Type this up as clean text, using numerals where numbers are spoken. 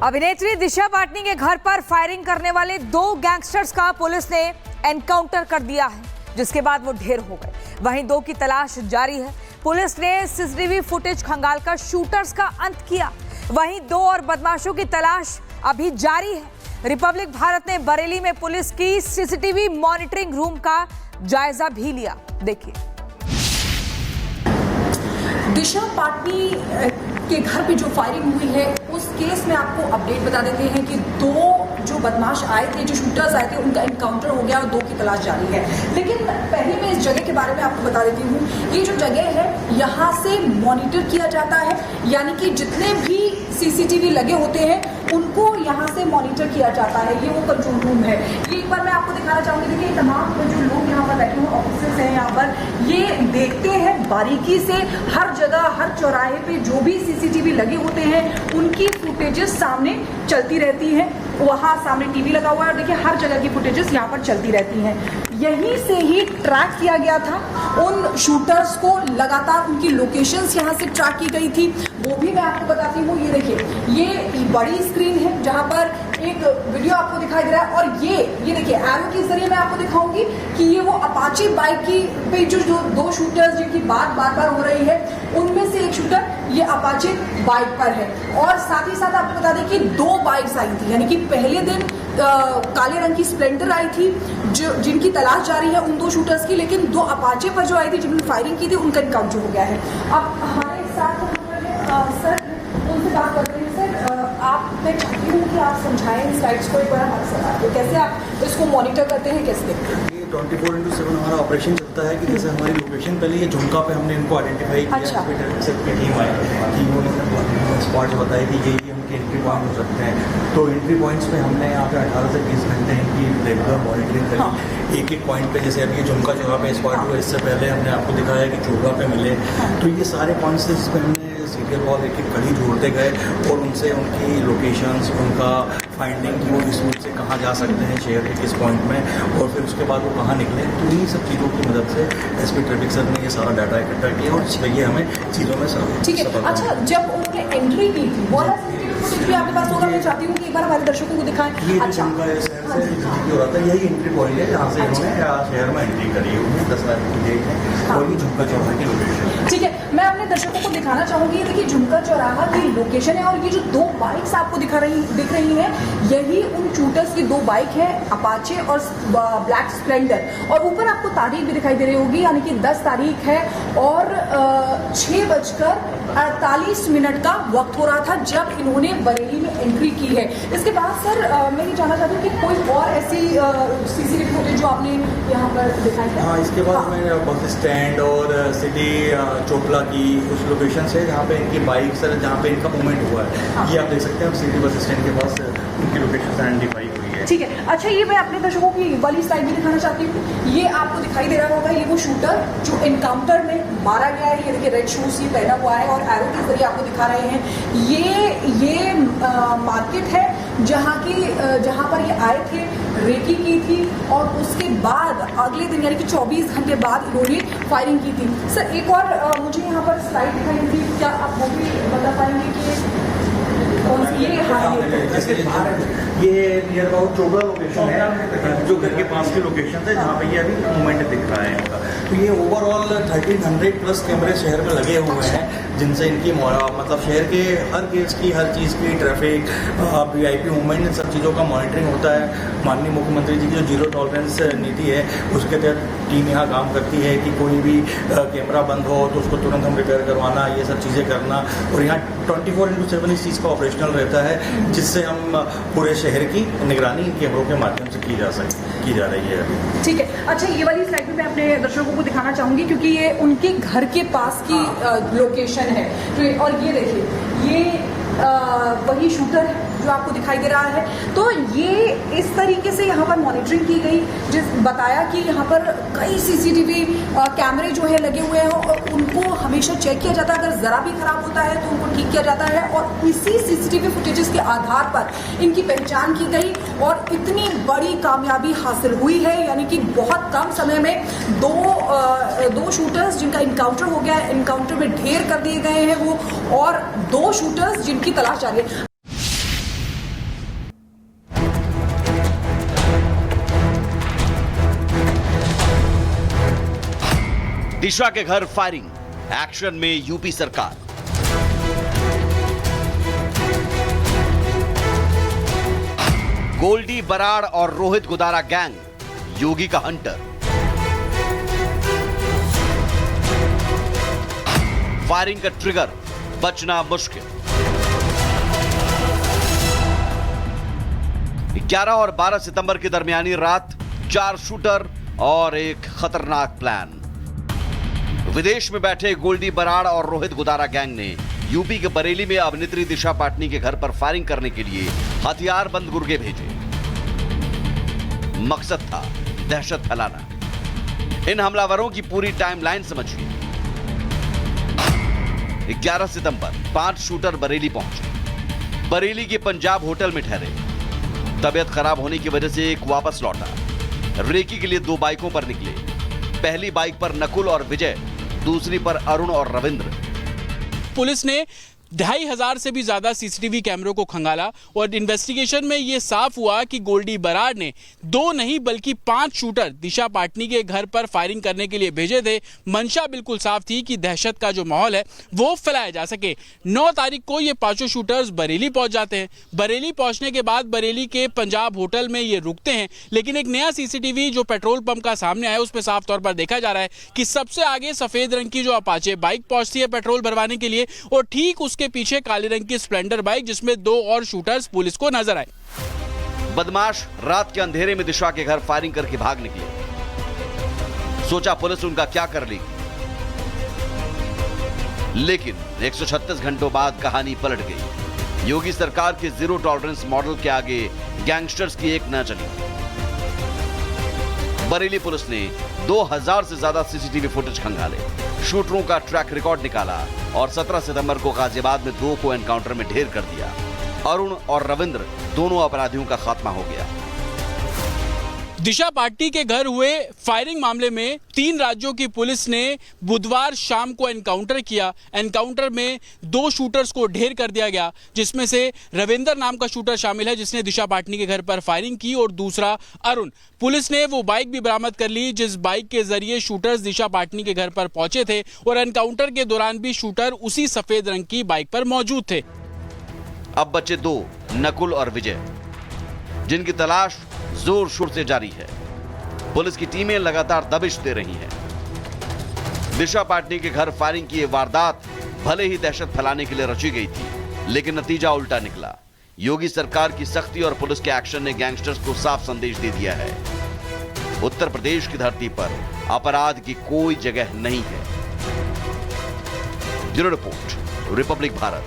अभिनेत्री दिशा पाटनी के घर पर फायरिंग करने वाले 2 गैंगस्टर्स का पुलिस ने एनकाउंटर कर दिया है, जिसके बाद वो ढेर हो गए। वहीं 2 की तलाश जारी है। पुलिस ने सीसीटीवी फुटेज खंगालकर शूटर्स का अंत किया। वहीं 2 और बदमाशों की तलाश अभी जारी है। रिपब्लिक भारत ने बरेली में पुलिस की सीसीटीवी मॉनिटरिंग रूम का जायजा भी लिया। देखिए, दिशा पाटनी के घर पे जो फायरिंग हुई है उस केस में आपको अपडेट बता देते हैं कि 2 जो बदमाश आए थे, जो शूटर्स आए थे, उनका एनकाउंटर हो गया और 2 की तलाश जारी है। लेकिन पहले मैं इस जगह के बारे में आपको बता देती हूँ। ये जो जगह है यहाँ से मॉनिटर किया जाता है, यानी कि जितने भी सीसीटीवी लगे होते हैं उनको यहाँ से मॉनिटर किया जाता है। ये वो कंट्रोल रूम है। ये एक बार मैं आपको दिखाना चाहूंगी। देखिए, तमाम जो लोग यहाँ पर बैठे हुए ऑफिसर्स हैं यहाँ पर, ये देखते हैं बारीकी से हर जगह, हर चौराहे पे जो भी सीसीटीवी लगे होते हैं उनकी फुटेजेस सामने चलती रहती हैं। वहाँ सामने टीवी लगा हुआ है और देखिए हर जगह की फुटेजेस यहाँ पर चलती रहती हैं। यहीं से ही ट्रैक किया गया था उन शूटर्स को, लगातार उनकी लोकेशंस यहाँ से ट्रैक की गई थी। वो भी मैं आपको बताती हूँ। ये देखिए, ये बड़ी स्क्रीन है जहाँ पर एक वीडियो आपको दिखाई दे रहा है और ये देखिए एरो के जरिए मैं आपको दिखाऊंगी कि ये वो अपाचे बाइक की पे जो 2 शूटर्स जिनकी बात बार हो रही है, उनमें से एक शूटर ये अपाचे बाइक पर है। और साथ ही साथ आपको बता दें कि 2 बाइक्स आई थी, यानी कि पहले दिन काले रंग की स्प्लेंडर आई थी जो जिनकी तलाश जारी है उन 2 शूटर्स की, लेकिन 2 अपाचे पर जो आई थी जिन्होंने फायरिंग की थी उनका एनकाउंटर हो गया है। अब हमारे साथ सर उनसे बात करते हैं। सर, आप मैं चाहती हूँ कि आप समझाएं स्लाइड्स को एक बार हमारे साथ, तो कैसे आप इसको मॉनिटर करते हैं, कैसे देखते हैं? 24/7 हमारा ऑपरेशन चलता है कि जैसे हमारी लोकेशन पहले ये झुमका पे हमने इनको आइडेंटिफाई किया। अच्छा। टीम आई कि वो स्पॉट बताए कि ये उनके एंट्री पॉइंट हो सकते हैं। तो एंट्री पॉइंट्स पे हमने यहाँ पे 18 से 20 घंटे इनकी रेगुलर मॉनिटरिंग करी। हाँ। एक पॉइंट पे, जैसे अभी झुमका जगह पे स्पॉट हुआ, इससे पहले हमने आपको दिखाया कि चोगा पे मिले। तो ये सारे पॉइंट्स जिस पे हमने सीरियल वॉल एक कड़ी जोड़ते गए और उनसे उनकी लोकेशंस, उनका फाइंडिंग की वो इस रूट से कहाँ जा सकते हैं शहर के किस पॉइंट में, और फिर उसके बाद वो कहाँ निकले। तो इन्हीं सब चीज़ों की मदद से एसपी ट्रैफिक सर ने ये सारा डाटा इकट्ठा किया और ये हमें चीज़ों में सब ठीक है। अच्छा, जब उन्होंने एंट्री की थी वो भी आपके पास होगा, मैं चाहती हूँ कि एक बार हमारे दर्शकों को दिखाएं। ये अच्छा, शहर से हो रहा था, यही एंट्री पॉइंट है जहाँ से इन्होंने शहर में एंट्री करी है। उन्हें 10 लाख की डेट है और ये झुमका चौराहा की लोकेशन। ठीक है, मैं अपने दर्शकों को दिखाना चाहूंगी। देखिए, झुमका चौराहा की लोकेशन है और ये जो 2 बाइक्स आपको दिख रही हैं, यही उन शूटर्स की 2 बाइक है, अपाचे और ब्लैक स्प्लेंडर। और ऊपर आपको तारीख भी दिखाई दे रही होगी, यानी कि 10 तारीख है और 6:48 का वक्त हो रहा था जब इन्होंने बरेली में एंट्री की है। इसके बाद सर मैं ये जानना चाहती हूँ कि कोई और ऐसी सीसीटीवी फुटेज जो आपने यहाँ पर दिखाई है? हाँ, इसके बाद मैं बस स्टैंड और सिटी चोपला की उस लोकेशन से जहाँ पे इनकी बाइक सर, जहाँ पे इनका मूवमेंट हुआ है। हाँ। ये आप देख सकते हैं, आप सिटी बस स्टैंड के पास उनकी लोकेशन आइडेंटिफाई हुई है। ठीक है। अच्छा, ये मैं अपने दर्शकों की वाली साइड भी दिखाना चाहती हूँ। ये आपको दिखाई दे रहा होगा, ये वो शूटर जो एनकाउंटर में मारा गया है। ये देखिए, रेड शूज ये पहना हुआ है और एरो के जरिए आपको दिखा रहे हैं। ये मार्केट है जहाँ पर ये आए थे, रेकी की थी और उसके बाद अगले दिन यानी कि 24 घंटे बाद इन्होंने फायरिंग की थी। सर, एक और मुझे यहाँ पर स्लाइड दिखाई थी, क्या आप वो भी बता पाएंगे कि ये नियर अबाउट चोबड़ा लोकेशन है, जो घर के पास की लोकेशन है जहाँ पे ये अभी मूवमेंट दिख रहा है इनका। तो ये ओवरऑल 1300+ कैमरे शहर में लगे हुए हैं, जिनसे इनकी मतलब शहर के हर केस की, हर चीज़ की, ट्रैफिक, VIP मूवमेंट, इन सब चीज़ों का मॉनिटरिंग होता है। माननीय मुख्यमंत्री जी की जो 0 टॉलरेंस नीति है उसके तहत टीम यहाँ काम करती है कि कोई भी कैमरा बंद हो तो उसको तुरंत हम रिपेयर करवाना, ये सब चीज़ें करना। और यहाँ 24/7 इस चीज़ का ऑपरेशनल रहता है, जिससे हम पूरे शहर की निगरानी कैमरों के माध्यम से की जा रही है अभी। ठीक है। अच्छा, ये वाली स्लाइड में मैं अपने दर्शकों को दिखाना चाहूंगी क्योंकि ये उनके घर के पास की लोकेशन है। तो और ये देखिए, ये वही शूटर है जो आपको दिखाई दे रहा है। तो ये इस तरीके से यहाँ पर मॉनिटरिंग की गई, जिस बताया कि यहाँ पर कई सीसीटीवी कैमरे जो है लगे हुए हैं और उनको हमेशा चेक किया जाता है। अगर ज़रा भी खराब होता है तो उनको ठीक किया जाता है और इसी सीसीटीवी फुटेजेस के आधार पर इनकी पहचान की गई और इतनी बड़ी कामयाबी हासिल हुई है। यानी कि बहुत कम समय में दो शूटर्स जिनका इनकाउंटर हो गया है, इनकाउंटर में ढेर कर दिए गए हैं वो, और 2 शूटर्स जिनकी तलाश जारी है। दिशा के घर फायरिंग, एक्शन में यूपी सरकार। गोल्डी बराड़ और रोहित गुदारा गैंग, योगी का हंटर। फायरिंग का ट्रिगर, बचना मुश्किल। 11 और 12 सितंबर की दरमियानी रात 4 शूटर और एक खतरनाक प्लान। विदेश में बैठे गोल्डी बराड़ और रोहित गुदारा गैंग ने यूपी के बरेली में अभिनेत्री दिशा पाटनी के घर पर फायरिंग करने के लिए हथियारबंद गुर्गे भेजे। मकसद था दहशत फैलाना। इन हमलावरों की पूरी टाइमलाइन समझिए। 11 सितंबर 5 शूटर बरेली पहुंचे। बरेली के पंजाब होटल में ठहरे। तबीयत खराब होने की वजह से एक वापस लौटा। रेकी के लिए 2 बाइकों पर निकले। पहली बाइक पर नकुल और विजय, दूसरी पर अरुण और रविंद्र। पुलिस ने 2500 से भी ज्यादा सीसीटीवी कैमरों को खंगाला और इन्वेस्टिगेशन में यह साफ हुआ कि गोल्डी बराड़ ने 2 नहीं बल्कि 5 शूटर दिशा पाटनी के घर पर फायरिंग करने के लिए भेजे थे। मंशा बिल्कुल साफ थी कि दहशत का जो माहौल है वो फैलाया जा सके। 9 तारीख को ये 5 शूटर्स बरेली पहुंच जाते हैं। बरेली पहुंचने के बाद बरेली के पंजाब होटल में ये रुकते हैं, लेकिन एक नया सीसीटीवी जो पेट्रोल पंप का सामने आया उसमें साफ तौर पर देखा जा रहा है कि सबसे आगे सफेद रंग की जो अपाचे बाइक पहुंचती है पेट्रोल भरवाने के लिए और ठीक उसके पीछे काले रंग की स्प्लेंडर बाइक जिसमें 2 और शूटर्स पुलिस को नजर आए। बदमाश रात के अंधेरे में दिशा के घर फायरिंग करके भाग निकले। सोचा पुलिस उनका क्या कर लेगी, लेकिन 136 घंटों बाद कहानी पलट गई। योगी सरकार के जीरो टॉलरेंस मॉडल के आगे गैंगस्टर्स की एक न चली। बरेली पुलिस ने 2000 से ज्यादा सीसीटीवी फुटेज खंगाले, शूटरों का ट्रैक रिकॉर्ड निकाला और 17 सितंबर को गाजियाबाद में 2 को एनकाउंटर में ढेर कर दिया। अरुण और रविंद्र दोनों अपराधियों का खात्मा हो गया। दिशा पाटनी के घर हुए फायरिंग मामले में 3 राज्यों की पुलिस ने बुधवार शाम को एनकाउंटर किया। एनकाउंटर में 2 शूटर्स को ढेर कर दिया गया, जिसमें से रविंदर नाम का शूटर शामिल है जिसने दिशा पाटनी के घर पर फायरिंग की और दूसरा अरुण। पुलिस ने वो बाइक भी बरामद कर ली जिस बाइक के जरिए शूटर्स दिशा पाटनी के घर पर पहुंचे थे और एनकाउंटर के दौरान भी शूटर उसी सफेद रंग की बाइक पर मौजूद थे। अब बचे 2, नकुल और विजय, जिनकी तलाश जोर शोर से जारी है। पुलिस की टीमें लगातार दबिश दे रही हैं। दिशा पाटनी के घर फायरिंग की यह वारदात भले ही दहशत फैलाने के लिए रची गई थी, लेकिन नतीजा उल्टा निकला। योगी सरकार की सख्ती और पुलिस के एक्शन ने गैंगस्टर्स को साफ संदेश दे दिया है, उत्तर प्रदेश की धरती पर अपराध की कोई जगह नहीं है। Bureau report, Republic Bharat.